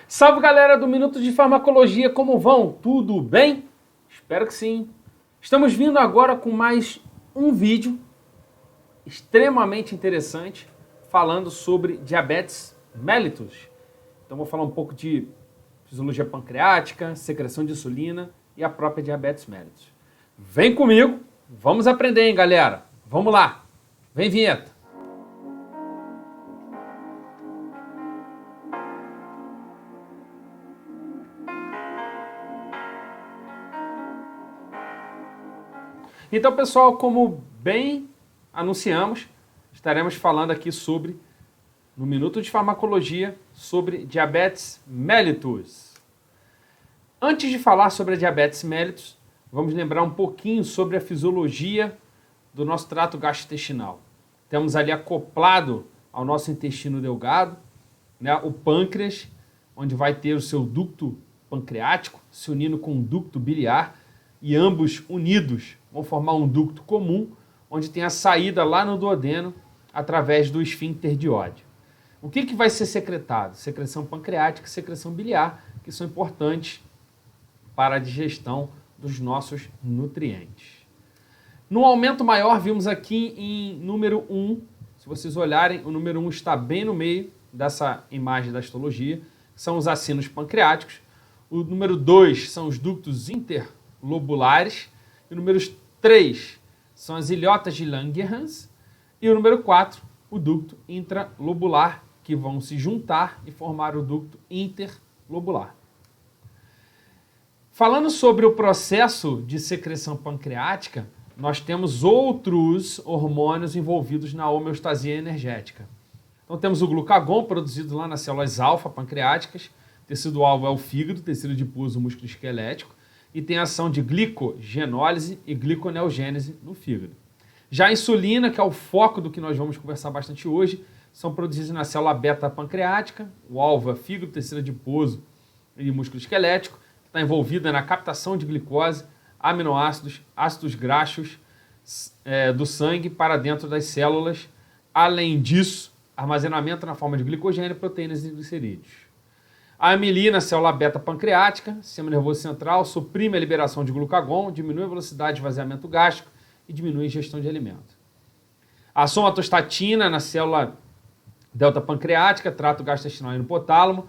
Salve galera do Minuto de Farmacologia, como vão? Tudo bem? Espero que sim. Estamos vindo agora com mais um vídeo extremamente interessante falando sobre diabetes mellitus. Então vou falar um pouco de fisiologia pancreática, secreção de insulina e a própria diabetes mellitus. Vem comigo, vamos aprender, hein, galera? Vamos lá, vem vinheta. Então, pessoal, como bem anunciamos, estaremos falando aqui no Minuto de Farmacologia, sobre diabetes mellitus. Antes de falar sobre a diabetes mellitus, vamos lembrar um pouquinho sobre a fisiologia do nosso trato gastrointestinal. Temos ali acoplado ao nosso intestino delgado, né, o pâncreas, onde vai ter o seu ducto pancreático se unindo com o ducto biliar, e ambos unidos vão formar um ducto comum, onde tem a saída lá no duodeno através do esfíncter de Oddi. O que vai ser secretado? Secreção pancreática e secreção biliar, que são importantes para a digestão dos nossos nutrientes. No aumento maior, vimos aqui em número 1, se vocês olharem, o número 1 está bem no meio dessa imagem da histologia, são os acinos pancreáticos. O número 2 são os ductos interlobulares. E o número 3 são as ilhotas de Langerhans. E o número 4, o ducto intralobular, que vão se juntar e formar o ducto interlobular. Falando sobre o processo de secreção pancreática, nós temos outros hormônios envolvidos na homeostasia energética. Então temos o glucagon, produzido lá nas células alfa pancreáticas. Tecido-alvo é o fígado, tecido adiposo, músculo esquelético. E tem ação de glicogenólise e gliconeogênese no fígado. Já a insulina, que é o foco do que nós vamos conversar bastante hoje, são produzidas na célula beta pancreática, o alvo é fígado, tecido adiposo e músculo esquelético, que está envolvida na captação de glicose, aminoácidos, ácidos graxos do sangue para dentro das células. Além disso, armazenamento na forma de glicogênio, proteínas e glicerídeos. A amilina, célula beta pancreática, sistema nervoso central, suprime a liberação de glucagon, diminui a velocidade de esvaziamento gástrico e diminui a ingestão de alimento. A somatostatina, na célula delta pancreática, trato gastrointestinal e no hipotálamo.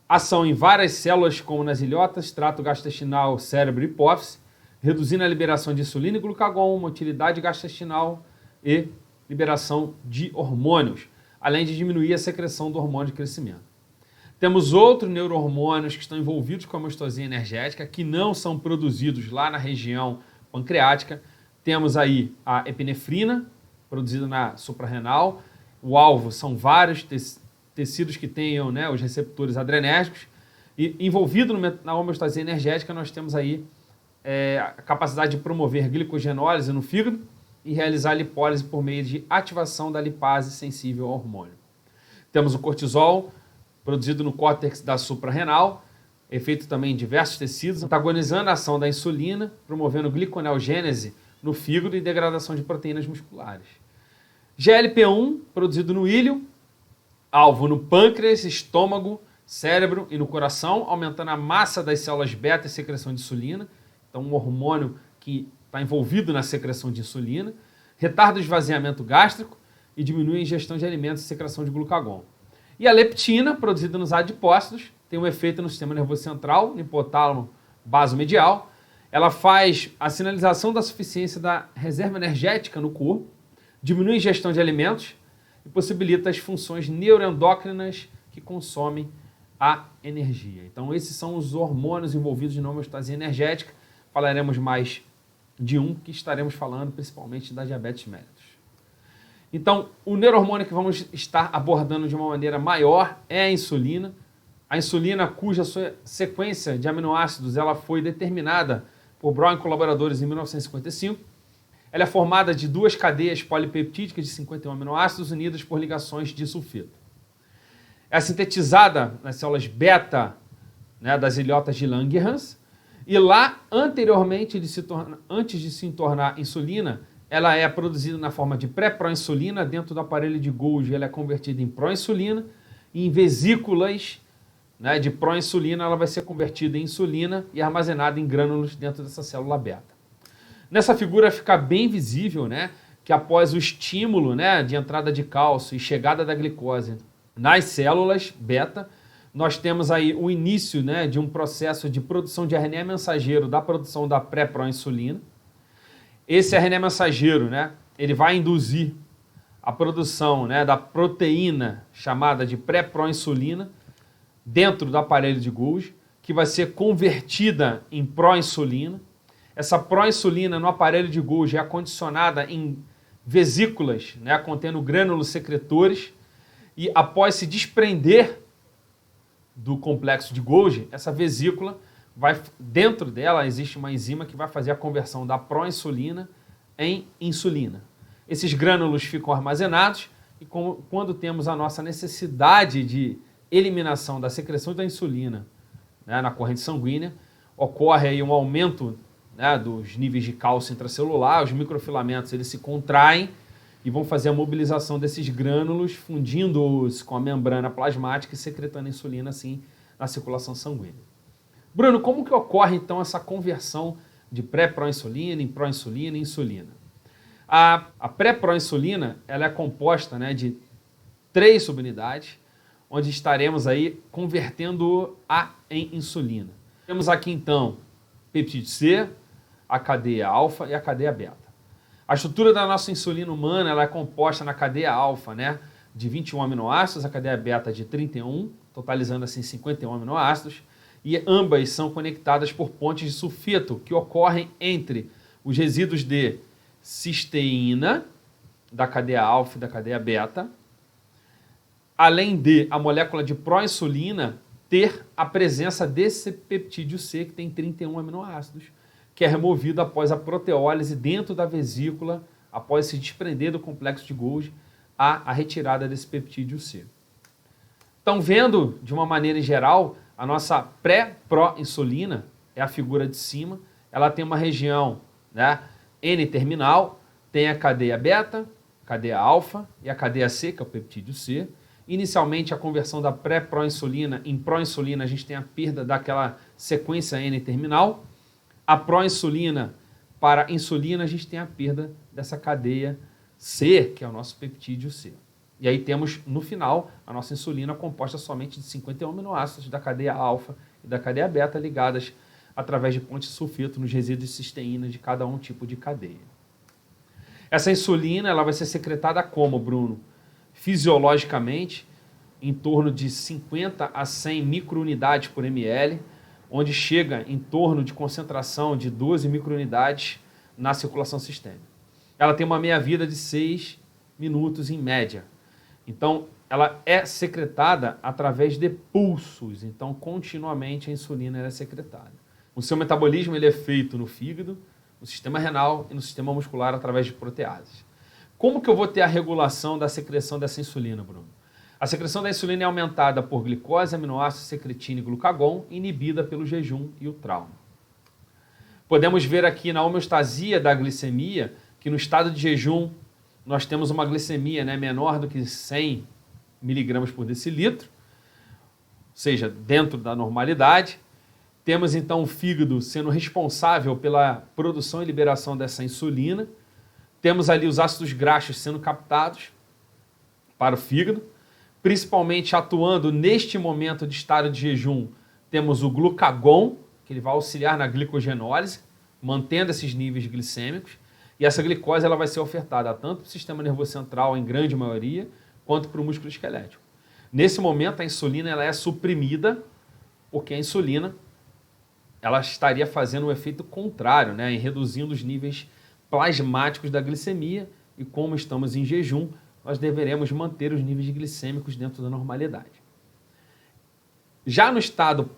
Ação em várias células, como nas ilhotas, trato gastrointestinal, cérebro e hipófise, reduzindo a liberação de insulina e glucagon, motilidade gastrointestinal e liberação de hormônios, além de diminuir a secreção do hormônio de crescimento. Temos outros neurohormônios que estão envolvidos com a homeostasia energética, que não são produzidos lá na região pancreática. Temos aí a epinefrina, produzida na suprarrenal. O alvo são vários tecidos que tenham, né, os receptores adrenérgicos. E envolvido na homeostasia energética, nós temos aí a capacidade de promover glicogenólise no fígado e realizar lipólise por meio de ativação da lipase sensível ao hormônio. Temos o cortisol, produzido no córtex da suprarrenal, efeito também em diversos tecidos, antagonizando a ação da insulina, promovendo gliconeogênese no fígado e degradação de proteínas musculares. GLP-1, produzido no íleo, alvo no pâncreas, estômago, cérebro e no coração, aumentando a massa das células beta e secreção de insulina, então um hormônio que está envolvido na secreção de insulina, retarda o esvaziamento gástrico e diminui a ingestão de alimentos e secreção de glucagon. E a leptina, produzida nos adipócitos, tem um efeito no sistema nervoso central, no hipotálamo basomedial. Ela faz a sinalização da suficiência da reserva energética no corpo, diminui a ingestão de alimentos e possibilita as funções neuroendócrinas que consomem a energia. Então esses são os hormônios envolvidos na homeostasia energética. Falaremos mais de um que estaremos falando principalmente da diabetes mellitus. Então, o neurohormônio que vamos estar abordando de uma maneira maior é a insulina. A insulina, cuja sua sequência de aminoácidos ela foi determinada por Brown e colaboradores em 1955. Ela é formada de duas cadeias polipeptídicas de 51 aminoácidos unidas por ligações de sulfeto. É sintetizada nas células beta, né, das ilhotas de Langerhans. E lá, anteriormente, antes de se tornar insulina, ela é produzida na forma de pré-proinsulina, dentro do aparelho de Golgi ela é convertida em proinsulina, e em vesículas né, de proinsulina, ela vai ser convertida em insulina e armazenada em grânulos dentro dessa célula beta. Nessa figura fica bem visível, né, que após o estímulo, né, de entrada de cálcio e chegada da glicose nas células beta, nós temos aí o início, né, de um processo de produção de RNA mensageiro da produção da pré-proinsulina. Esse RNA mensageiro, né, ele vai induzir a produção, né, da proteína chamada de pré-proinsulina dentro do aparelho de Golgi, que vai ser convertida em proinsulina. Essa proinsulina no aparelho de Golgi é acondicionada em vesículas, né, contendo grânulos secretores, e após se desprender do complexo de Golgi, essa vesícula dentro dela existe uma enzima que vai fazer a conversão da proinsulina em insulina. Esses grânulos ficam armazenados e quando temos a nossa necessidade de eliminação da secreção da insulina, né, na corrente sanguínea, ocorre aí um aumento, né, dos níveis de cálcio intracelular, os microfilamentos eles se contraem e vão fazer a mobilização desses grânulos, fundindo-os com a membrana plasmática e secretando insulina assim na circulação sanguínea. Bruno, como que ocorre então essa conversão de pré-proinsulina em proinsulina e insulina? A pré-proinsulina ela é composta, né, de 3 subunidades, onde estaremos aí convertendo A em insulina. Temos aqui então peptídeo C, a cadeia alfa e a cadeia beta. A estrutura da nossa insulina humana ela é composta na cadeia alfa, né, de 21 aminoácidos, a cadeia beta de 31, totalizando assim 51 aminoácidos, e ambas são conectadas por pontes de sulfeto que ocorrem entre os resíduos de cisteína, da cadeia alfa e da cadeia beta, além de a molécula de proinsulina ter a presença desse peptídeo C, que tem 31 aminoácidos, que é removido após a proteólise dentro da vesícula, após se desprender do complexo de Golgi, a retirada desse peptídeo C. Então, vendo de uma maneira geral, a nossa pré-proinsulina é a figura de cima, ela tem uma região, né, N-terminal, tem a cadeia beta, cadeia alfa e a cadeia C, que é o peptídeo C. Inicialmente, a conversão da pré-proinsulina em proinsulina, a gente tem a perda daquela sequência N-terminal. A proinsulina para insulina, a gente tem a perda dessa cadeia C, que é o nosso peptídeo C. E aí temos, no final, a nossa insulina composta somente de 51 aminoácidos da cadeia alfa e da cadeia beta ligadas através de pontes de sulfeto nos resíduos de cisteína de cada um tipo de cadeia. Essa insulina ela vai ser secretada como, Bruno? Fisiologicamente, em torno de 50 a 100 microunidades por ml, onde chega em torno de concentração de 12 microunidades na circulação sistêmica. Ela tem uma meia-vida de 6 minutos em média. Então, ela é secretada através de pulsos. Então, continuamente a insulina é secretada. O seu metabolismo ele é feito no fígado, no sistema renal e no sistema muscular através de proteases. Como que eu vou ter a regulação da secreção dessa insulina, Bruno? A secreção da insulina é aumentada por glicose, aminoácidos, secretina e glucagon, inibida pelo jejum e o trauma. Podemos ver aqui na homeostasia da glicemia que no estado de jejum nós temos uma glicemia, né, menor do que 100 miligramas por decilitro, ou seja, dentro da normalidade. Temos então o fígado sendo responsável pela produção e liberação dessa insulina. Temos ali os ácidos graxos sendo captados para o fígado, principalmente atuando neste momento de estado de jejum. Temos o glucagon, que ele vai auxiliar na glicogenólise, mantendo esses níveis glicêmicos. E essa glicose ela vai ser ofertada tanto para o sistema nervoso central, em grande maioria, quanto para o músculo esquelético. Nesse momento, a insulina ela é suprimida, porque a insulina ela estaria fazendo um efeito contrário, né, em reduzindo os níveis plasmáticos da glicemia, e como estamos em jejum, nós deveremos manter os níveis glicêmicos dentro da normalidade. Já no estado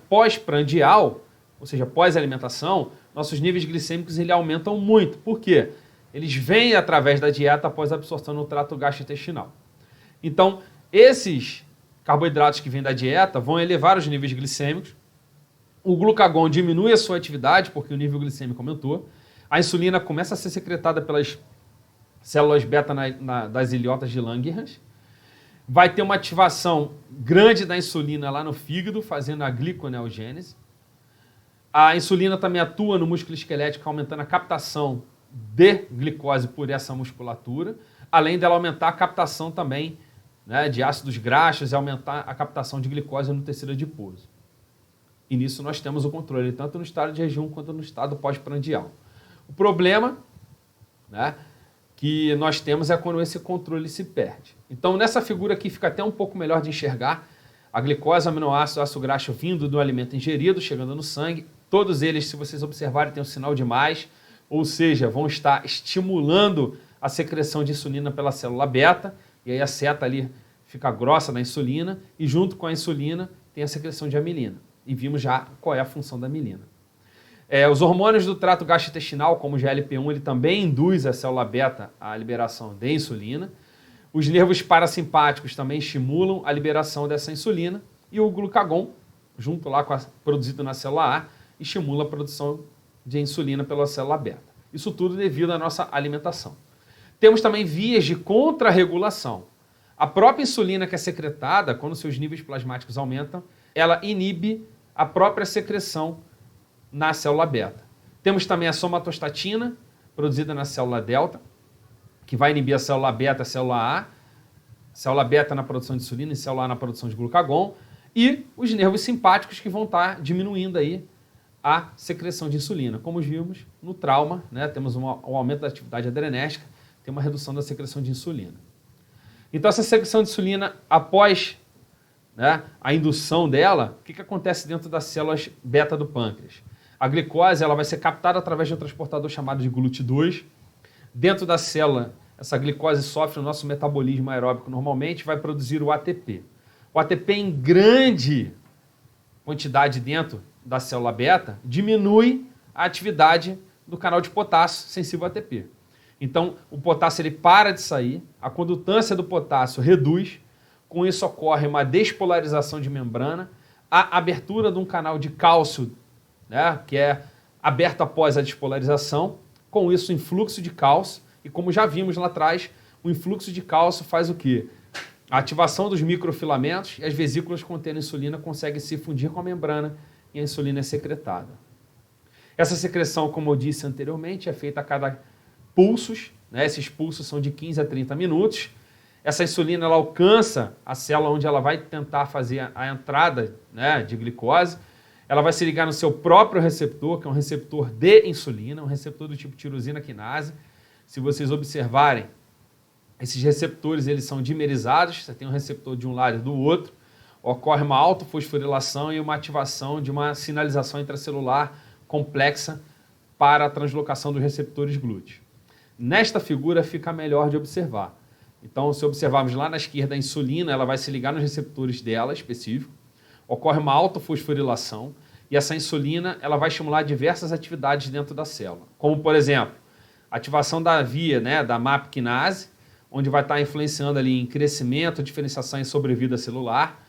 pós-prandial, ou seja, pós-alimentação, nossos níveis glicêmicos ele aumentam muito. Por quê? Eles vêm através da dieta após a absorção no trato gastrointestinal. Então, esses carboidratos que vêm da dieta vão elevar os níveis glicêmicos, o glucagon diminui a sua atividade, porque o nível glicêmico aumentou, a insulina começa a ser secretada pelas células beta das ilhotas de Langerhans, vai ter uma ativação grande da insulina lá no fígado, fazendo a gliconeogênese. A insulina também atua no músculo esquelético, aumentando a captação de glicose por essa musculatura, além dela aumentar a captação também, né, de ácidos graxos e aumentar a captação de glicose no tecido adiposo. E nisso nós temos o controle, tanto no estado de jejum quanto no estado pós-prandial. O problema, né, que nós temos é quando esse controle se perde. Então, nessa figura aqui fica até um pouco melhor de enxergar a glicose, aminoácido, ácido graxo vindo do alimento ingerido, chegando no sangue. Todos eles, se vocês observarem, têm um sinal de mais, ou seja, vão estar estimulando a secreção de insulina pela célula beta, e aí a seta ali fica grossa da insulina, e junto com a insulina tem a secreção de amilina. E vimos já qual é a função da amilina. Os hormônios do trato gastrointestinal, como o GLP-1, ele também induz a célula beta à liberação de insulina. Os nervos parasimpáticos também estimulam a liberação dessa insulina. E o glucagon, junto lá com produzido na célula A, estimula a produção de insulina pela célula beta. Isso tudo devido à nossa alimentação. Temos também vias de contrarregulação. A própria insulina que é secretada, quando seus níveis plasmáticos aumentam, ela inibe a própria secreção na célula beta. Temos também a somatostatina, produzida na célula delta, que vai inibir a célula beta, a célula beta na produção de insulina e a célula A na produção de glucagon, e os nervos simpáticos que vão estar diminuindo aí a secreção de insulina. Como vimos no trauma, né, temos um aumento da atividade adrenérgica, tem uma redução da secreção de insulina. Então essa secreção de insulina, após, né, a indução dela, o que acontece dentro das células beta do pâncreas? A glicose ela vai ser captada através de um transportador chamado de GLUT2. Dentro da célula, essa glicose sofre o nosso metabolismo aeróbico normalmente, vai produzir o ATP. O ATP em grande quantidade dentro da célula beta diminui a atividade do canal de potássio sensível ao ATP. Então, o potássio ele para de sair, a condutância do potássio reduz, com isso ocorre uma despolarização de membrana, a abertura de um canal de cálcio, né, que é aberto após a despolarização, com isso influxo de cálcio, e como já vimos lá atrás, o influxo de cálcio faz o quê? A ativação dos microfilamentos e as vesículas contendo insulina conseguem se fundir com a membrana e a insulina é secretada. Essa secreção, como eu disse anteriormente, é feita a cada pulsos, né? Esses pulsos são de 15 a 30 minutos. Essa insulina ela alcança a célula onde ela vai tentar fazer a entrada, né, de glicose. Ela vai se ligar no seu próprio receptor, que é um receptor de insulina, um receptor do tipo tirosina quinase. Se vocês observarem, esses receptores eles são dimerizados, você tem um receptor de um lado e do outro, ocorre uma autofosforilação e uma ativação de uma sinalização intracelular complexa para a translocação dos receptores GLUT. Nesta figura fica melhor de observar. Então, se observarmos lá na esquerda a insulina, ela vai se ligar nos receptores dela, específico, ocorre uma autofosforilação e essa insulina ela vai estimular diversas atividades dentro da célula, como, por exemplo, ativação da via, né, da MAP quinase, onde vai estar influenciando ali em crescimento, diferenciação e sobrevida celular,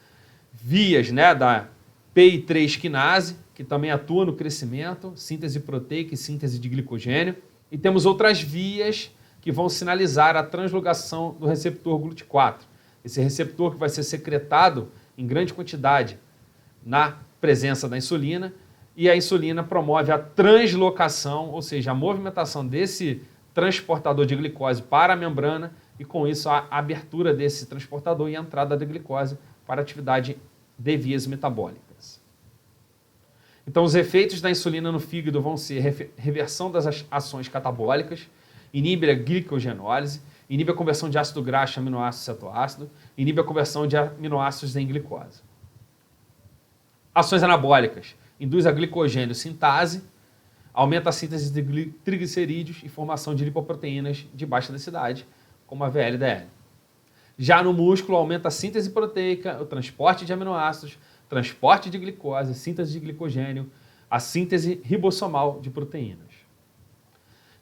vias, né, da PI3 quinase, que também atua no crescimento, síntese proteica e síntese de glicogênio, e temos outras vias que vão sinalizar a translocação do receptor GLUT4, esse receptor que vai ser secretado em grande quantidade na presença da insulina, e a insulina promove a translocação, ou seja, a movimentação desse transportador de glicose para a membrana e, com isso, a abertura desse transportador e a entrada da glicose para a atividade de vias metabólicas. Então, os efeitos da insulina no fígado vão ser reversão das ações catabólicas, inibe a glicogenólise, inibe a conversão de ácido graxo em aminoácido cetoácido, inibe a conversão de aminoácidos em glicose. Ações anabólicas, induz a glicogênio sintase, aumenta a síntese de triglicerídeos e formação de lipoproteínas de baixa densidade, como a VLDL. Já no músculo, aumenta a síntese proteica, o transporte de aminoácidos, transporte de glicose, síntese de glicogênio, a síntese ribossomal de proteínas.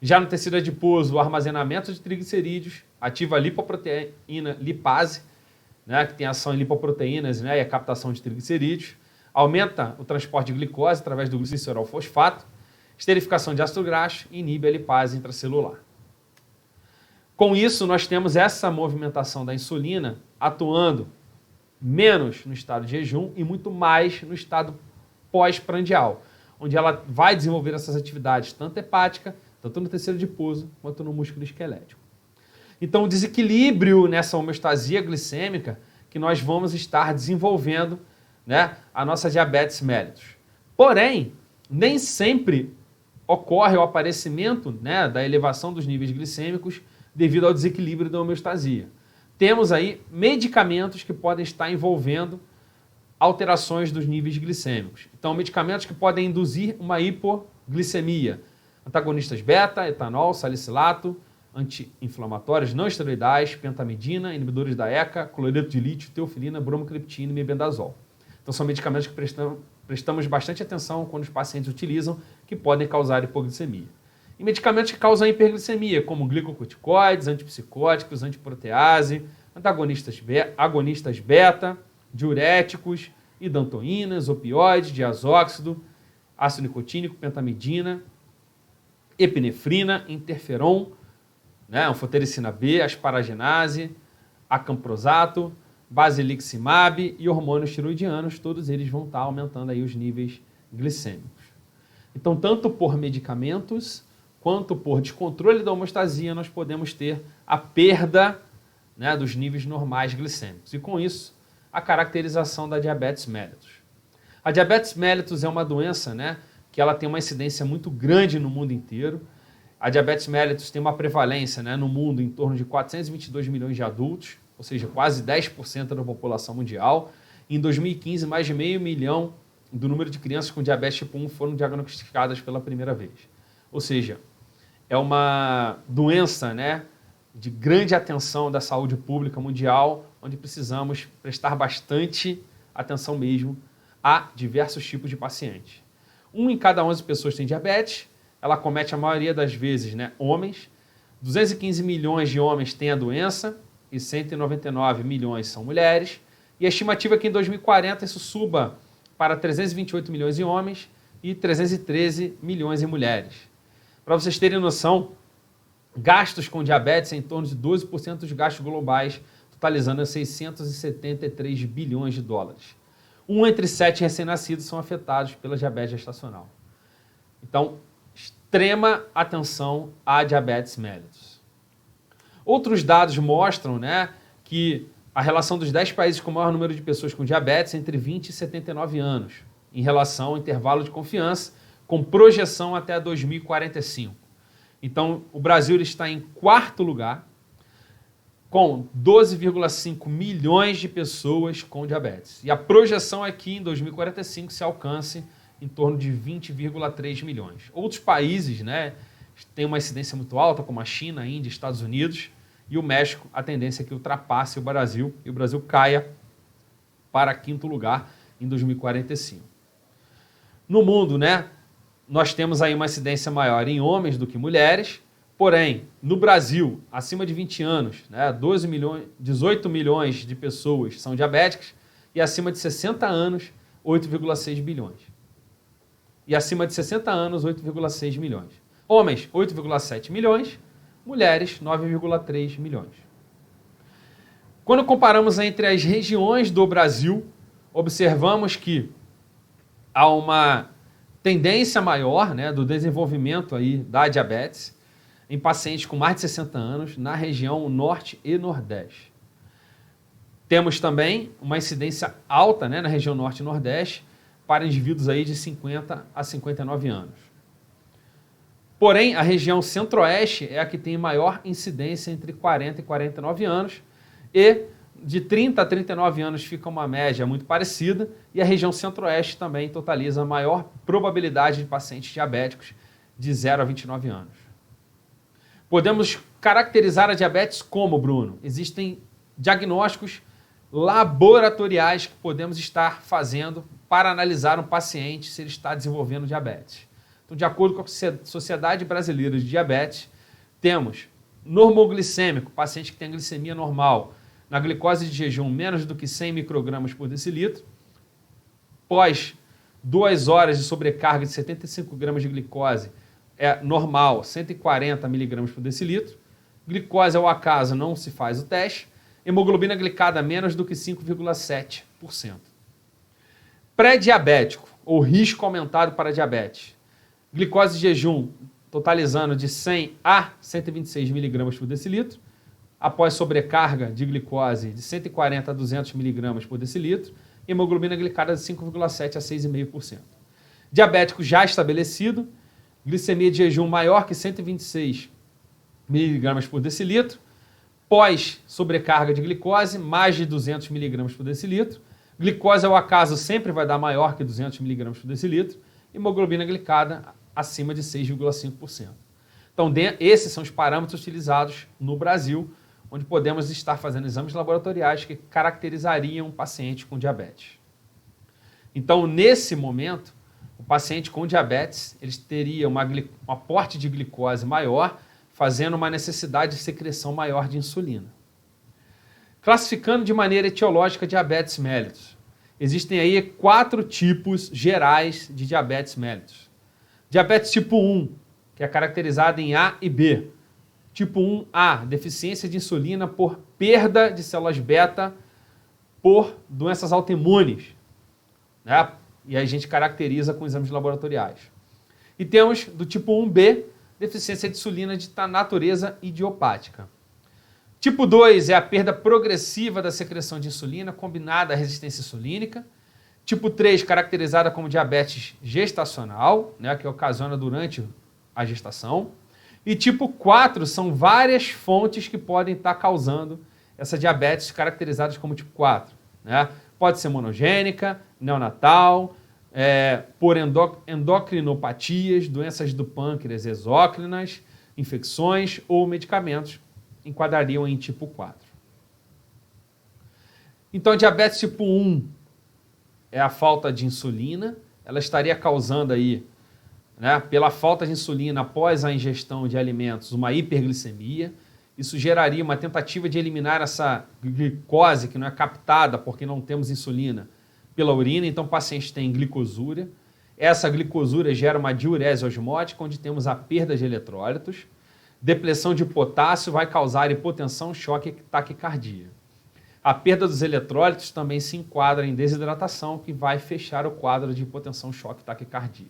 Já no tecido adiposo, o armazenamento de triglicerídeos, ativa a lipoproteína lipase, né, que tem ação em lipoproteínas, né, e a captação de triglicerídeos, aumenta o transporte de glicose através do glicerol fosfato, esterificação de ácido graxo e inibe a lipase intracelular. Com isso, nós temos essa movimentação da insulina atuando menos no estado de jejum e muito mais no estado pós-prandial, onde ela vai desenvolver essas atividades, tanto hepática, tanto no tecido adiposo, quanto no músculo esquelético. Então, o desequilíbrio nessa homeostasia glicêmica que nós vamos estar desenvolvendo, né, a nossa diabetes mellitus. Porém, nem sempre ocorre o aparecimento, né, da elevação dos níveis glicêmicos devido ao desequilíbrio da homeostasia. Temos aí medicamentos que podem estar envolvendo alterações dos níveis glicêmicos. Então, medicamentos que podem induzir uma hipoglicemia. Antagonistas beta, etanol, salicilato, anti-inflamatórios não esteroidais, pentamidina, inibidores da ECA, cloreto de lítio, teofilina, bromocriptina e mebendazol. Então, são medicamentos que prestamos bastante atenção quando os pacientes utilizam, que podem causar hipoglicemia. E medicamentos que causam hiperglicemia, como glicocorticoides, antipsicóticos, antiprotease, agonistas beta, diuréticos, idantoínas, opioides, diazóxido, ácido nicotínico, pentamidina, epinefrina, interferon, né, anfotericina B, asparaginase, acamprosato, basiliximab e hormônios tiroidianos, todos eles vão estar aumentando aí os níveis glicêmicos. Então, tanto por medicamentos quanto por descontrole da homeostasia, nós podemos ter a perda, né, dos níveis normais glicêmicos. E com isso, a caracterização da diabetes mellitus. A diabetes mellitus é uma doença, né, que ela tem uma incidência muito grande no mundo inteiro. A diabetes mellitus tem uma prevalência, né, no mundo em torno de 422 milhões de adultos, ou seja, quase 10% da população mundial. Em 2015, mais de 500 mil do número de crianças com diabetes tipo 1 foram diagnosticadas pela primeira vez. Ou seja, é uma doença, né, de grande atenção da saúde pública mundial, onde precisamos prestar bastante atenção mesmo a diversos tipos de pacientes. 1 em cada 11 pessoas tem diabetes, ela comete a maioria das vezes, né, homens. 215 milhões de homens têm a doença e 199 milhões são mulheres. E a estimativa é que em 2040 isso suba para 328 milhões em homens e 313 milhões em mulheres. Para vocês terem noção, gastos com diabetes em torno de 12% dos gastos globais, totalizando 673 bilhões de dólares. 1 entre 7 recém-nascidos são afetados pela diabetes gestacional. Então, extrema atenção à diabetes mellitus. Outros dados mostram, né, que a relação dos 10 países com o maior número de pessoas com diabetes é entre 20 e 79 anos, em relação ao intervalo de confiança, com projeção até 2045. Então, o Brasil está em 4º lugar, com 12,5 milhões de pessoas com diabetes. E a projeção é que em 2045 se alcance em torno de 20,3 milhões. Outros países, né, têm uma incidência muito alta, como a China, a Índia, Estados Unidos e o México, a tendência é que ultrapasse o Brasil e o Brasil caia para 5º lugar em 2045. No mundo, né, nós temos aí uma incidência maior em homens do que mulheres, porém, no Brasil, acima de 20 anos, né, 18 milhões de pessoas são diabéticas e acima de 60 anos, 8,6 bilhões. E acima de 60 anos, 8,6 milhões. Homens, 8,7 milhões, mulheres, 9,3 milhões. Quando comparamos entre as regiões do Brasil, observamos que há uma tendência maior, né, do desenvolvimento aí da diabetes em pacientes com mais de 60 anos na região norte e nordeste. Temos também uma incidência alta, né, na região norte e nordeste para indivíduos aí de 50 a 59 anos. Porém, a região centro-oeste é a que tem maior incidência entre 40 e 49 anos e de 30 a 39 anos fica uma média muito parecida e a região centro-oeste também totaliza a maior probabilidade de pacientes diabéticos de 0 a 29 anos. Podemos caracterizar a diabetes como, Bruno? Existem diagnósticos laboratoriais que podemos estar fazendo para analisar um paciente se ele está desenvolvendo diabetes. Então, de acordo com a Sociedade Brasileira de Diabetes, temos normoglicêmico, paciente que tem a glicemia normal, na glicose de jejum menos do que 100 microgramas por decilitro, pós 2 horas de sobrecarga de 75 gramas de glicose, é normal, 140 miligramas por decilitro, Glicose ao acaso, não se faz o teste. Hemoglobina glicada menos do que 5,7%. Pré-diabético, ou risco aumentado para diabetes. Glicose de jejum totalizando de 100 a 126 mg por decilitro. Após sobrecarga de glicose de 140 a 200 mg por decilitro. Hemoglobina glicada de 5,7 a 6,5%. Diabético já estabelecido. Glicemia de jejum maior que 126 mg por decilitro. Pós sobrecarga de glicose, mais de 200 mg por decilitro. Glicose ao acaso sempre vai dar maior que 200 mg por decilitro. Hemoglobina glicada acima de 6,5%. Então, esses são os parâmetros utilizados no Brasil, onde podemos estar fazendo exames laboratoriais que caracterizariam um paciente com diabetes. Então, nesse momento, o paciente com diabetes ele teria um aporte de glicose maior, fazendo uma necessidade de secreção maior de insulina. Classificando de maneira etiológica diabetes mellitus. Existem aí 4 tipos gerais de diabetes mellitus. Diabetes tipo 1, que é caracterizado em A e B. Tipo 1A, deficiência de insulina por perda de células beta por doenças autoimunes, né? E aí a gente caracteriza com exames laboratoriais. E temos do tipo 1B, deficiência de insulina de natureza idiopática. Tipo 2 é a perda progressiva da secreção de insulina combinada à resistência insulínica. Tipo 3, caracterizada como diabetes gestacional, né, que ocasiona durante a gestação. E tipo 4 são várias fontes que podem estar causando essa diabetes caracterizadas como tipo 4. Né? Pode ser monogênica, neonatal, por endocrinopatias, doenças do pâncreas exócrinas, infecções ou medicamentos enquadrariam em tipo 4. Então, diabetes tipo 1 é a falta de insulina, ela estaria causando aí, né, pela falta de insulina após a ingestão de alimentos, uma hiperglicemia. Isso geraria uma tentativa de eliminar essa glicose que não é captada porque não temos insulina pela urina, então o paciente tem glicosúria. Essa glicosúria gera uma diurese osmótica, onde temos a perda de eletrólitos. Depressão de potássio vai causar hipotensão, choque e taquicardia. A perda dos eletrólitos também se enquadra em desidratação, que vai fechar o quadro de hipotensão, choque e taquicardia.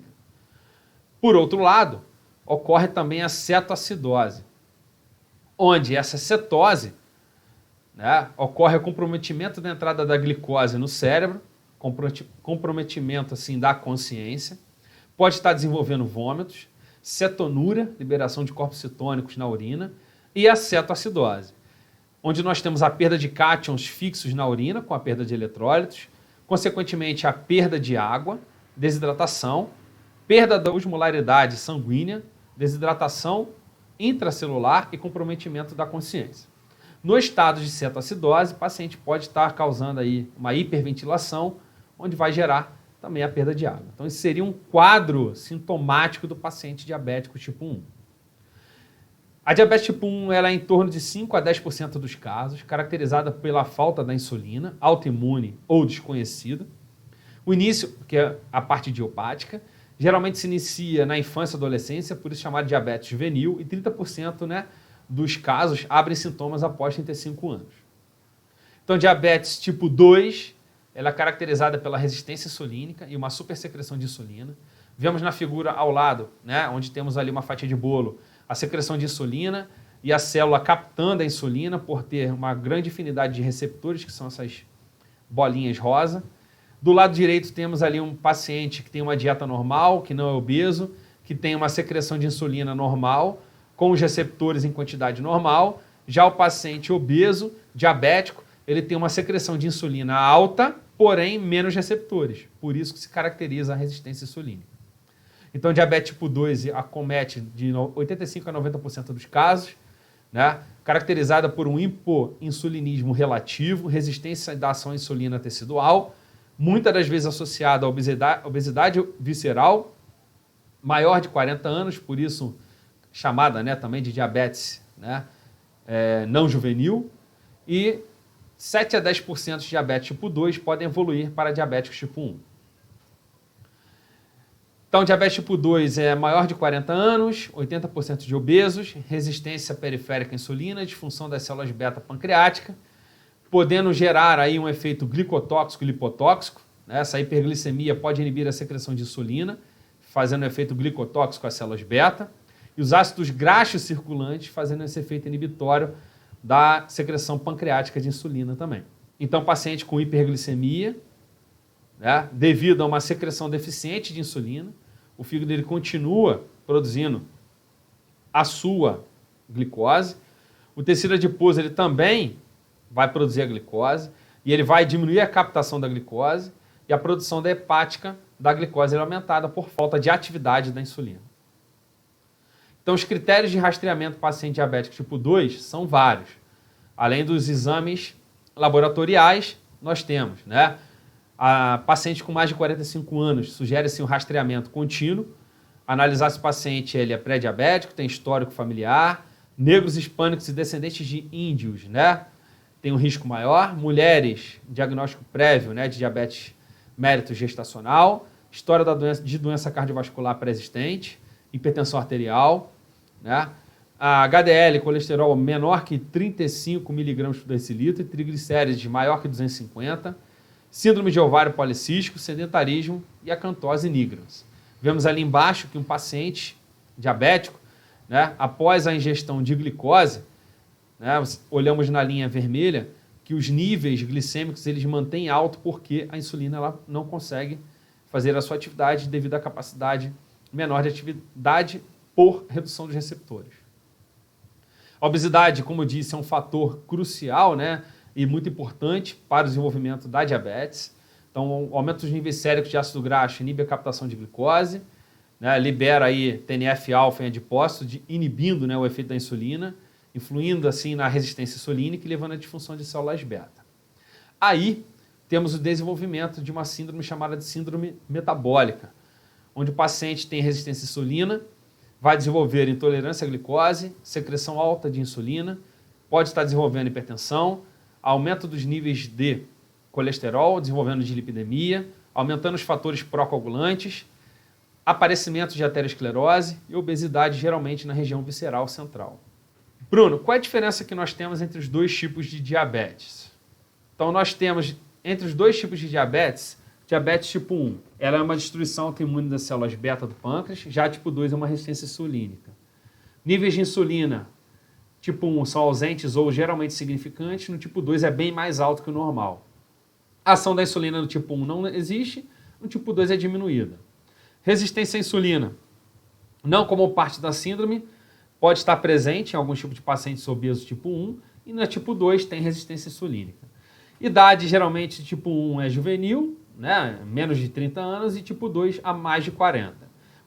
Por outro lado, ocorre também a cetoacidose, onde essa cetose, né, ocorre o comprometimento da entrada da glicose no cérebro, comprometimento assim, da consciência, pode estar desenvolvendo vômitos, cetonúria, liberação de corpos cetônicos na urina, e a cetoacidose, onde nós temos a perda de cátions fixos na urina, com a perda de eletrólitos, consequentemente a perda de água, desidratação, perda da osmolaridade sanguínea, desidratação intracelular e comprometimento da consciência. No estado de cetoacidose, o paciente pode estar causando aí uma hiperventilação, onde vai gerar também a perda de água. Então, esse seria um quadro sintomático do paciente diabético tipo 1. A diabetes tipo 1 ela é em torno de 5 a 10% dos casos, caracterizada pela falta da insulina, autoimune ou desconhecida. O início, que é a parte idiopática, geralmente se inicia na infância e adolescência, por isso chamado diabetes juvenil, e 30%, né, dos casos abrem sintomas após 35 anos. Então, diabetes tipo 2, ela é caracterizada pela resistência insulínica e uma supersecreção de insulina. Vemos na figura ao lado, né, onde temos ali uma fatia de bolo, a secreção de insulina e a célula captando a insulina por ter uma grande afinidade de receptores, que são essas bolinhas rosa. Do lado direito temos ali um paciente que tem uma dieta normal, que não é obeso, que tem uma secreção de insulina normal, com os receptores em quantidade normal. Já o paciente obeso, diabético, ele tem uma secreção de insulina alta, porém menos receptores. Por isso que se caracteriza a resistência insulínica. Então, diabetes tipo 2 acomete de 85% a 90% dos casos, né? Caracterizada por um hipoinsulinismo relativo, resistência da ação à insulina tecidual, muitas das vezes associada à obesidade visceral, maior de 40 anos, por isso chamada, né, também de diabetes, né, não juvenil, e 7 a 10% de diabetes tipo 2 podem evoluir para diabéticos tipo 1. Então, diabetes tipo 2 é maior de 40 anos, 80% de obesos, resistência periférica à insulina, disfunção das células beta pancreática, podendo gerar aí um efeito glicotóxico e lipotóxico. Né? Essa hiperglicemia pode inibir a secreção de insulina, fazendo um efeito glicotóxico às células beta, e os ácidos graxos circulantes fazendo esse efeito inibitório da secreção pancreática de insulina também. Então, paciente com hiperglicemia, né, devido a uma secreção deficiente de insulina, o fígado ele continua produzindo a sua glicose, o tecido adiposo ele também vai produzir a glicose e ele vai diminuir a captação da glicose e a produção da hepática da glicose é aumentada por falta de atividade da insulina. Então, os critérios de rastreamento do paciente diabético tipo 2 são vários. Além dos exames laboratoriais, nós temos, né? A paciente com mais de 45 anos, sugere-se um rastreamento contínuo, analisar se o paciente ele é pré-diabético, tem histórico familiar, negros, hispânicos e descendentes de índios, né? Tem um risco maior, mulheres, diagnóstico prévio, né, de diabetes mérito gestacional, história de doença cardiovascular pré-existente, hipertensão arterial, né? A HDL, colesterol menor que 35 mg por decilitro e triglicérides maior que 250, síndrome de ovário policístico, sedentarismo e acantose nigrans. Vemos ali embaixo que um paciente diabético, né, após a ingestão de glicose, né, olhamos na linha vermelha que os níveis glicêmicos eles mantêm alto porque a insulina ela não consegue fazer a sua atividade devido à capacidade menor de atividade por redução dos receptores. A obesidade, como eu disse, é um fator crucial, né, e muito importante para o desenvolvimento da diabetes. Então, aumenta os níveis séricos de ácido graxo, inibe a captação de glicose, né, libera aí TNF-alfa em adipócito, inibindo, né, o efeito da insulina, influindo assim na resistência insulínica e levando à disfunção de células beta. Aí temos o desenvolvimento de uma síndrome chamada de síndrome metabólica, onde o paciente tem resistência à insulina, vai desenvolver intolerância à glicose, secreção alta de insulina, pode estar desenvolvendo hipertensão, aumento dos níveis de colesterol, desenvolvendo dislipidemia, aumentando os fatores pró-coagulantes, aparecimento de aterosclerose e obesidade, geralmente na região visceral central. Bruno, qual é a diferença que nós temos entre os dois tipos de diabetes? Então, nós temos, entre os dois tipos de diabetes tipo 1, ela é uma destruição autoimune das células beta do pâncreas, já tipo 2 é uma resistência insulínica. Níveis de insulina, tipo 1 são ausentes ou geralmente significantes, no tipo 2 é bem mais alto que o normal. A ação da insulina no tipo 1 não existe, no tipo 2 é diminuída. Resistência à insulina, não como parte da síndrome, pode estar presente em alguns tipos de pacientes obesos tipo 1 e no tipo 2 tem resistência insulínica. Idade, geralmente, tipo 1 é juvenil, né, menos de 30 anos, e tipo 2 a mais de 40.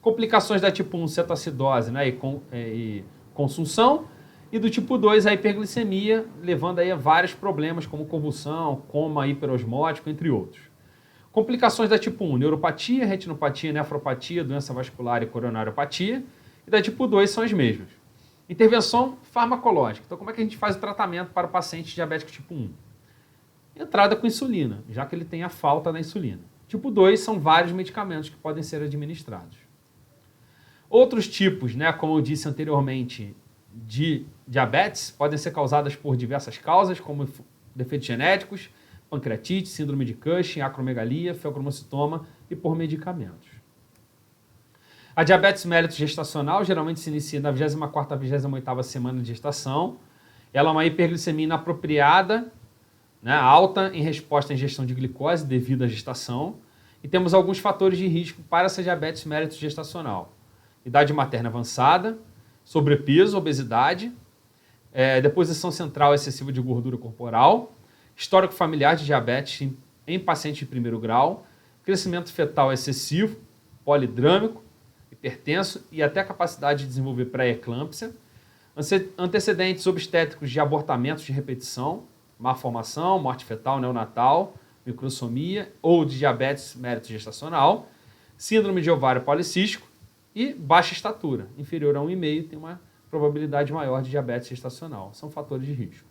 Complicações da tipo 1, cetoacidose, né, e consunção, e do tipo 2, a hiperglicemia, levando aí a vários problemas como convulsão, coma hiperosmótico, entre outros. Complicações da tipo 1, neuropatia, retinopatia, nefropatia, doença vascular e coronariopatia, e da tipo 2 são as mesmas. Intervenção farmacológica. Então, como é que a gente faz o tratamento para o paciente diabético tipo 1? Entrada com insulina, já que ele tem a falta da insulina. Tipo 2 são vários medicamentos que podem ser administrados. Outros tipos, né, como eu disse anteriormente, de diabetes podem ser causadas por diversas causas, como defeitos genéticos, pancreatite, síndrome de Cushing, acromegalia, feocromocitoma e por medicamentos. A diabetes mellitus gestacional geralmente se inicia na 24ª a 28ª semana de gestação. Ela é uma hiperglicemia inapropriada, né, alta em resposta à ingestão de glicose devido à gestação. E temos alguns fatores de risco para essa diabetes mellitus gestacional. Idade materna avançada, sobrepeso, obesidade, deposição central excessiva de gordura corporal, histórico familiar de diabetes em paciente de primeiro grau, crescimento fetal excessivo, polidrâmico, hipertenso e até capacidade de desenvolver pré-eclâmpsia, antecedentes obstétricos de abortamentos de repetição, má formação, morte fetal neonatal, microsomia ou de diabetes mellitus gestacional, síndrome de ovário policístico e baixa estatura, inferior a 1,5, tem uma probabilidade maior de diabetes gestacional. São fatores de risco.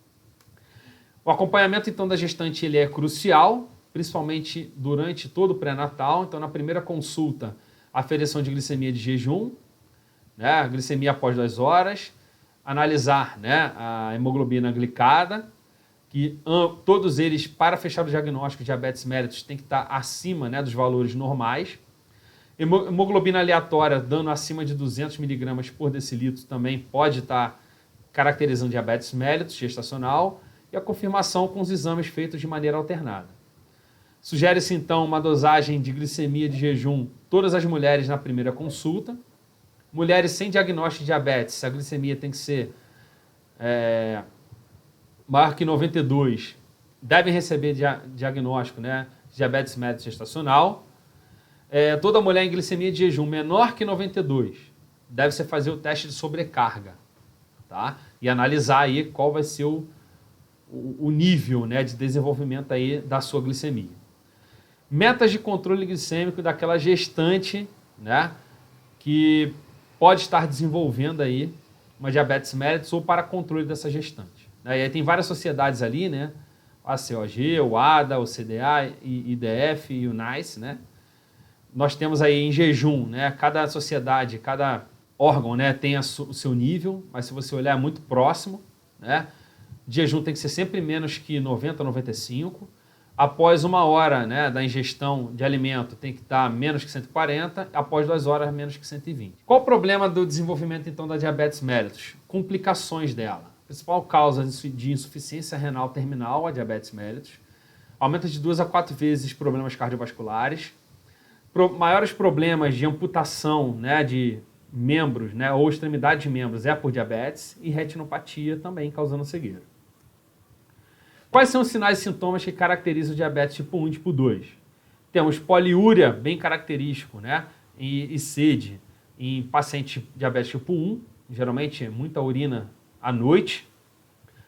O acompanhamento, então, da gestante ele é crucial, principalmente durante todo o pré-natal. Então, na primeira consulta, aferição de glicemia de jejum, né, glicemia após 2 horas, analisar, né, a hemoglobina glicada, que todos eles, para fechar o diagnóstico de diabetes mellitus, tem que estar acima, né, dos valores normais. Hemoglobina aleatória, dando acima de 200 miligramas por decilitro, também pode estar caracterizando diabetes mellitus gestacional, e a confirmação com os exames feitos de maneira alternada. Sugere-se, então, uma dosagem de glicemia de jejum todas as mulheres na primeira consulta. Mulheres sem diagnóstico de diabetes, a glicemia tem que ser maior que 92, devem receber diagnóstico, né, de diabetes mellitus gestacional. Toda mulher em glicemia de jejum menor que 92 deve-se fazer o teste de sobrecarga, tá? E analisar aí qual vai ser o nível, né, de desenvolvimento aí da sua glicemia. Metas de controle glicêmico daquela gestante, né, que pode estar desenvolvendo aí uma diabetes mellitus ou para controle dessa gestante. E aí tem várias sociedades ali, né, a COG, o ADA, o CDA, IDF e o NICE, né. Nós temos aí em jejum, né, cada sociedade, cada órgão, né, tem o seu nível, mas se você olhar é muito próximo, né. De jejum tem que ser sempre menos que 90, 95. Após 1 hora, né, da ingestão de alimento tem que estar menos que 140, após 2 horas menos que 120. Qual o problema do desenvolvimento então da diabetes mellitus? Complicações dela. A principal causa de insuficiência renal terminal, a diabetes mellitus, aumenta de 2 a 4 vezes problemas cardiovasculares, maiores problemas de amputação, né, de membros, né, ou extremidade de membros por diabetes, e retinopatia também causando cegueira. Quais são os sinais e sintomas que caracterizam o diabetes tipo 1 e tipo 2? Temos poliúria, bem característico, né? E sede em paciente diabetes tipo 1, geralmente muita urina à noite.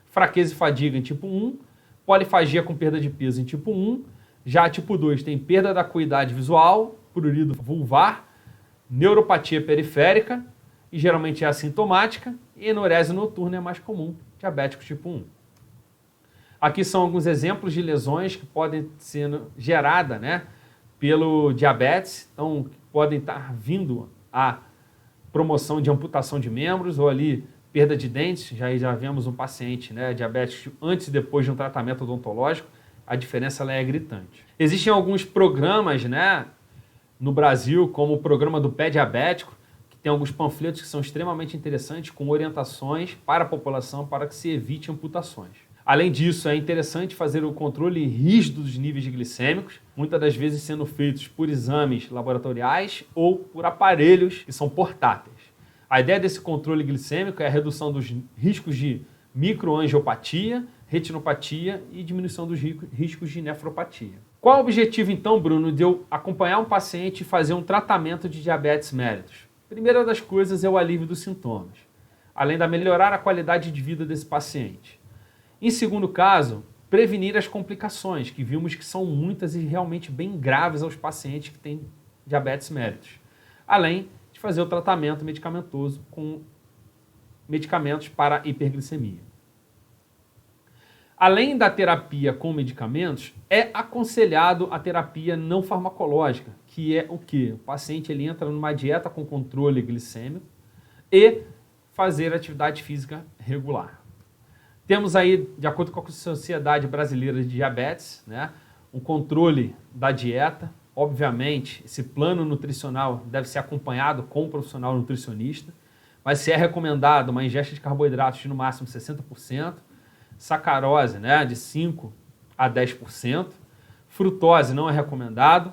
Fraqueza e fadiga em tipo 1. Polifagia com perda de peso em tipo 1. Já tipo 2 tem perda da acuidade visual, prurido vulvar, neuropatia periférica, e geralmente é assintomática. E enurese noturna é mais comum, diabético tipo 1. Aqui são alguns exemplos de lesões que podem ser geradas, né, pelo diabetes, então podem estar vindo a promoção de amputação de membros ou ali perda de dentes. Já vemos um paciente, né, diabético antes e depois de um tratamento odontológico, a diferença ela é gritante. Existem alguns programas, né, no Brasil, como o programa do pé diabético, que tem alguns panfletos que são extremamente interessantes, com orientações para a população para que se evite amputações. Além disso, é interessante fazer o controle rígido dos níveis glicêmicos, muitas das vezes sendo feitos por exames laboratoriais ou por aparelhos que são portáteis. A ideia desse controle glicêmico é a redução dos riscos de microangiopatia, retinopatia e diminuição dos riscos de nefropatia. Qual o objetivo, então, Bruno, de eu acompanhar um paciente e fazer um tratamento de diabetes mellitus? Primeira das coisas é o alívio dos sintomas, além de melhorar a qualidade de vida desse paciente. Em segundo caso, prevenir as complicações, que vimos que são muitas e realmente bem graves aos pacientes que têm diabetes mellitus. Além de fazer o tratamento medicamentoso com medicamentos para hiperglicemia. Além da terapia com medicamentos, é aconselhado a terapia não farmacológica, que é o quê? O paciente ele entra numa dieta com controle glicêmico e fazer atividade física regular. Temos aí, de acordo com a Sociedade Brasileira de Diabetes, né, um controle da dieta. Obviamente, esse plano nutricional deve ser acompanhado com um profissional nutricionista, mas se é recomendado uma ingesta de carboidratos de no máximo 60%, sacarose, né, de 5% a 10%, frutose não é recomendado,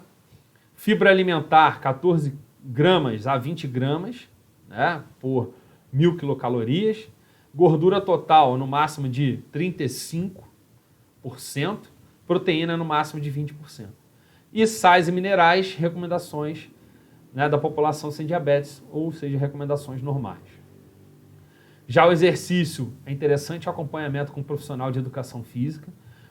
fibra alimentar 14 gramas a 20 gramas, né, por 1.000 quilocalorias, gordura total no máximo de 35%, proteína no máximo de 20%. E sais e minerais, recomendações, né, da população sem diabetes, ou seja, recomendações normais. Já o exercício é interessante o acompanhamento com um profissional de educação física,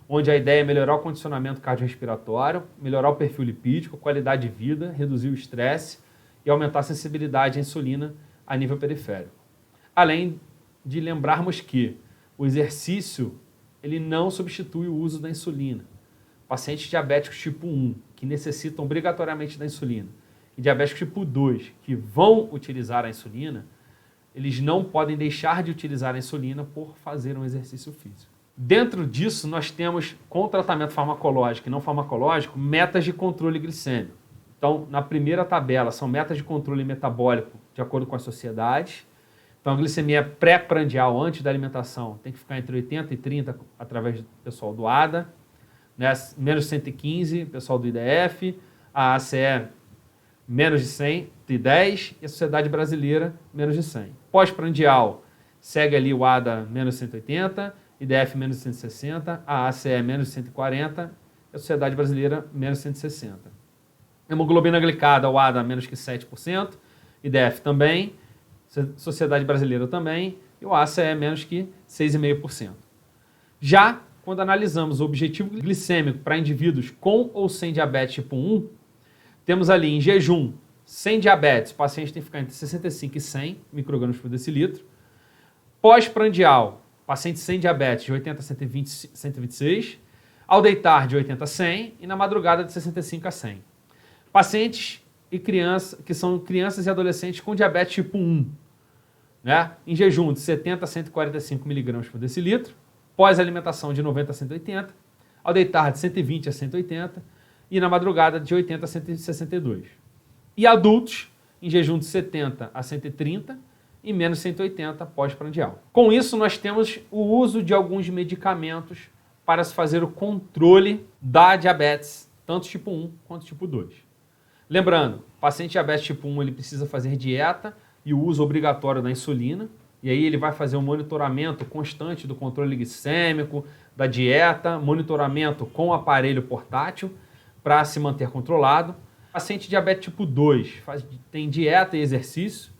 onde a ideia é melhorar o condicionamento cardiorrespiratório, melhorar o perfil lipídico, qualidade de vida, reduzir o estresse e aumentar a sensibilidade à insulina a nível periférico. Além de lembrarmos que o exercício ele não substitui o uso da insulina. Pacientes diabéticos tipo 1, que necessitam obrigatoriamente da insulina, e diabéticos tipo 2 que vão utilizar a insulina, eles não podem deixar de utilizar a insulina por fazer um exercício físico. Dentro disso, nós temos, com o tratamento farmacológico e não farmacológico, metas de controle glicêmico. Então, na primeira tabela, são metas de controle metabólico de acordo com as sociedades. Então, a glicemia pré-prandial, antes da alimentação, tem que ficar entre 80 e 30, através do pessoal do ADA, né? Menos 115, pessoal do IDF, a ACE menos de 100, de 10, e a Sociedade Brasileira menos de 100. Pós-prandial, segue ali o ADA menos 180, IDF menos 160, a ACE menos 140, e a Sociedade Brasileira menos 160. Hemoglobina glicada, o ADA menos que 7%, IDF também, Sociedade Brasileira também, e o ACE menos que 6,5%. Já quando analisamos o objetivo glicêmico para indivíduos com ou sem diabetes tipo 1, temos ali em jejum, sem diabetes, o paciente tem que ficar entre 65 e 100 microgramas por decilitro. Pós-prandial, paciente sem diabetes, de 80 a 126. Ao deitar, de 80 a 100. E na madrugada, de 65 a 100. Pacientes e crianças, que são crianças e adolescentes com diabetes tipo 1. Né? Em jejum, de 70 a 145 miligramas por decilitro. Pós-alimentação, de 90 a 180. Ao deitar, de 120 a 180. E na madrugada, de 80 a 162. E adultos, em jejum de 70 a 130 e menos 180 pós-prandial. Com isso, nós temos o uso de alguns medicamentos para se fazer o controle da diabetes, tanto tipo 1 quanto tipo 2. Lembrando, o paciente diabetes tipo 1 ele precisa fazer dieta e o uso obrigatório da insulina, e aí ele vai fazer um monitoramento constante do controle glicêmico, da dieta, monitoramento com o aparelho portátil, para se manter controlado. Paciente diabetes tipo 2 tem dieta e exercício.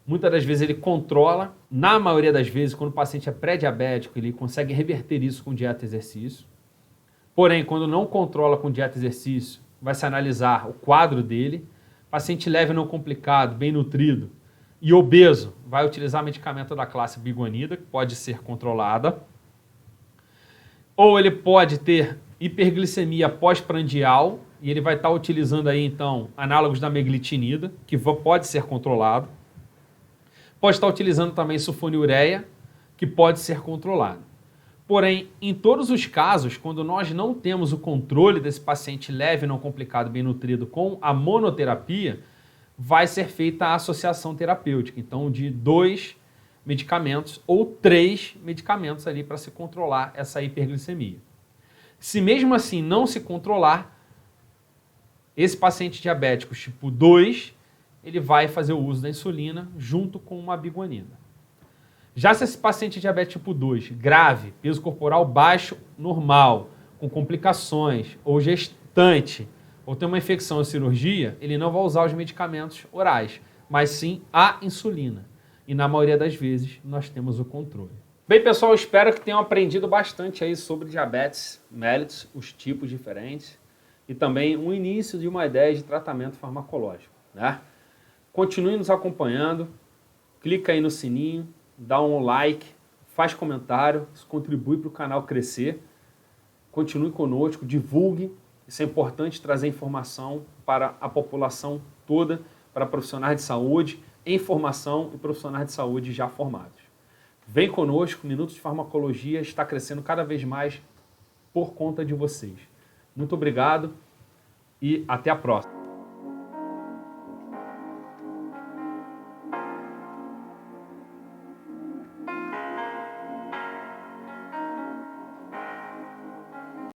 Muitas das vezes ele controla. Na maioria das vezes, quando o paciente é pré-diabético, ele consegue reverter isso com dieta e exercício. Porém, quando não controla com dieta e exercício, vai se analisar o quadro dele. Paciente leve não complicado, bem nutrido e obeso, vai utilizar medicamento da classe biguanida, que pode ser controlada. Ou ele pode ter hiperglicemia pós-prandial, e ele vai estar utilizando aí, então, análogos da meglitinida, que pode ser controlado. Pode estar utilizando também sulfonilureia, que pode ser controlado. Porém, em todos os casos, quando nós não temos o controle desse paciente leve, não complicado, bem nutrido com a monoterapia, vai ser feita a associação terapêutica. Então, de 2 medicamentos ou 3 medicamentos ali para se controlar essa hiperglicemia. Se mesmo assim não se controlar, esse paciente diabético tipo 2, ele vai fazer o uso da insulina junto com uma biguanida. Já se esse paciente diabético tipo 2, grave, peso corporal baixo, normal, com complicações, ou gestante, ou tem uma infecção ou cirurgia, ele não vai usar os medicamentos orais, mas sim a insulina. E na maioria das vezes nós temos o controle. Bem, pessoal, espero que tenham aprendido bastante aí sobre diabetes mellitus, os tipos diferentes, e também um início de uma ideia de tratamento farmacológico, né? Continue nos acompanhando, clica aí no sininho, dá um like, faz comentário, isso contribui para o canal crescer. Continue conosco, divulgue, isso é importante trazer informação para a população toda, para profissionais de saúde, em formação e profissionais de saúde já formados. Vem conosco, Minutos de Farmacologia está crescendo cada vez mais por conta de vocês. Muito obrigado e até a próxima.